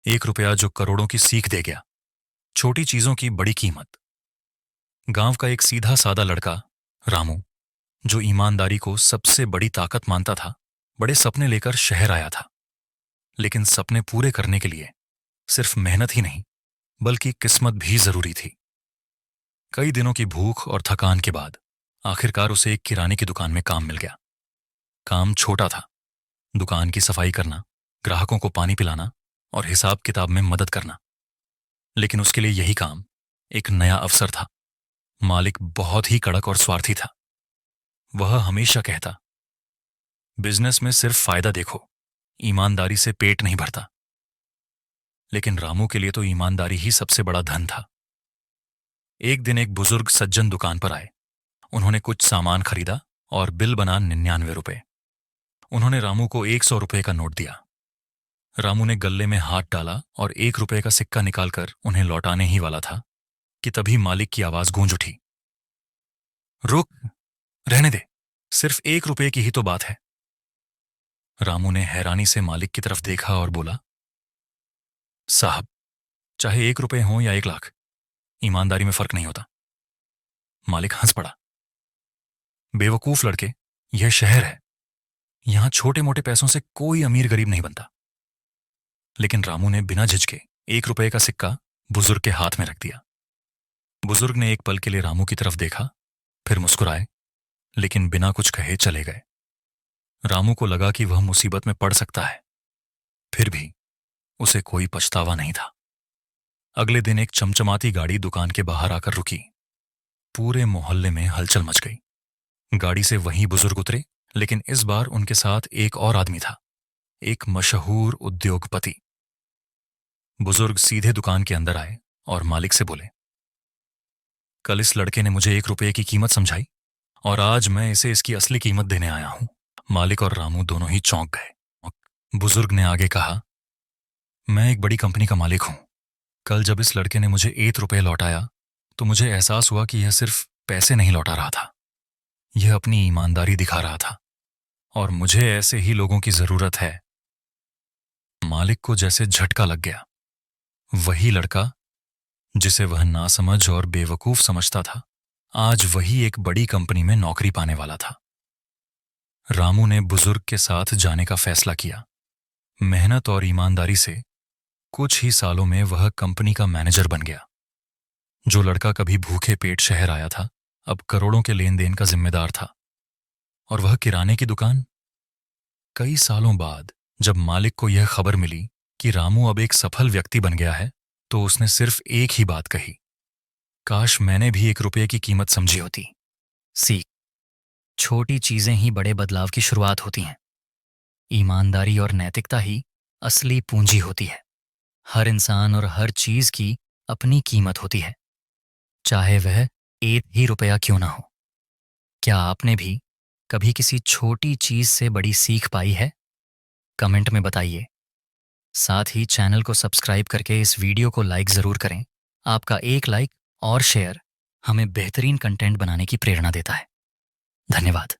1 रुपया जो करोड़ों की सीख दे गया। छोटी चीजों की बड़ी कीमत। गांव का एक सीधा सादा लड़का रामू, जो ईमानदारी को सबसे बड़ी ताकत मानता था, बड़े सपने लेकर शहर आया था। लेकिन सपने पूरे करने के लिए सिर्फ मेहनत ही नहीं, बल्कि किस्मत भी जरूरी थी। कई दिनों की भूख और थकान के बाद आखिरकार उसे एक किराने की दुकान में काम मिल गया। काम छोटा था, दुकान की सफाई करना, ग्राहकों को पानी पिलाना और हिसाब किताब में मदद करना। लेकिन उसके लिए यही काम एक नया अवसर था। मालिक बहुत ही कड़क और स्वार्थी था। वह हमेशा कहता, बिजनेस में सिर्फ फायदा देखो, ईमानदारी से पेट नहीं भरता। लेकिन रामू के लिए तो ईमानदारी ही सबसे बड़ा धन था। एक दिन एक बुजुर्ग सज्जन दुकान पर आए। उन्होंने कुछ सामान खरीदा और बिल बना 99 रुपए। उन्होंने रामू को 100 रुपए का नोट दिया। रामू ने गल्ले में हाथ डाला और 1 रुपए का सिक्का निकालकर उन्हें लौटाने ही वाला था कि तभी मालिक की आवाज गूंज उठी, रुक, रहने दे, सिर्फ 1 रुपए की ही तो बात है। रामू ने हैरानी से मालिक की तरफ देखा और बोला, साहब, चाहे 1 रुपए हो या 1 लाख, ईमानदारी में फर्क नहीं होता। मालिक हंस पड़ा, बेवकूफ लड़के, यह शहर है, यहां छोटे मोटे पैसों से कोई अमीर गरीब नहीं बनता। लेकिन रामू ने बिना झिझके 1 रुपए का सिक्का बुजुर्ग के हाथ में रख दिया। बुजुर्ग ने एक पल के लिए रामू की तरफ देखा, फिर मुस्कुराए, लेकिन बिना कुछ कहे चले गए। रामू को लगा कि वह मुसीबत में पड़ सकता है, फिर भी उसे कोई पछतावा नहीं था। अगले दिन एक चमचमाती गाड़ी दुकान के बाहर आकर रुकी। पूरे मोहल्ले में हलचल मच गई। गाड़ी से वहीं बुजुर्ग उतरे, लेकिन इस बार उनके साथ एक और आदमी था, एक मशहूर उद्योगपति। बुजुर्ग सीधे दुकान के अंदर आए और मालिक से बोले, कल इस लड़के ने मुझे 1 रुपए की कीमत समझाई और आज मैं इसे इसकी असली कीमत देने आया हूं। मालिक और रामू दोनों ही चौंक गए। बुजुर्ग ने आगे कहा, मैं एक बड़ी कंपनी का मालिक हूं। कल जब इस लड़के ने मुझे 1 रुपए लौटाया तो मुझे एहसास हुआ कि यह सिर्फ पैसे नहीं लौटा रहा था, यह अपनी ईमानदारी दिखा रहा था, और मुझे ऐसे ही लोगों की जरूरत है। मालिक को जैसे झटका लग गया। वही लड़का जिसे वह नासमझ और बेवकूफ समझता था, आज वही एक बड़ी कंपनी में नौकरी पाने वाला था। रामू ने बुजुर्ग के साथ जाने का फैसला किया। मेहनत और ईमानदारी से कुछ ही सालों में वह कंपनी का मैनेजर बन गया। जो लड़का कभी भूखे पेट शहर आया था, अब करोड़ों के लेन देन का जिम्मेदार था। और वह किराने की दुकान। कई सालों बाद जब मालिक को यह खबर मिली कि रामू अब एक सफल व्यक्ति बन गया है, तो उसने सिर्फ एक ही बात कही, काश मैंने भी 1 रुपए की कीमत समझी होती। सीख, छोटी चीजें ही बड़े बदलाव की शुरुआत होती हैं। ईमानदारी और नैतिकता ही असली पूंजी होती है। हर इंसान और हर चीज की अपनी कीमत होती है, चाहे वह 1 ही रुपया क्यों ना हो। क्या आपने भी कभी किसी छोटी चीज से बड़ी सीख पाई है? कमेंट में बताइए। साथ ही चैनल को सब्सक्राइब करके इस वीडियो को लाइक जरूर करें। आपका एक लाइक और शेयर हमें बेहतरीन कंटेंट बनाने की प्रेरणा देता है। धन्यवाद।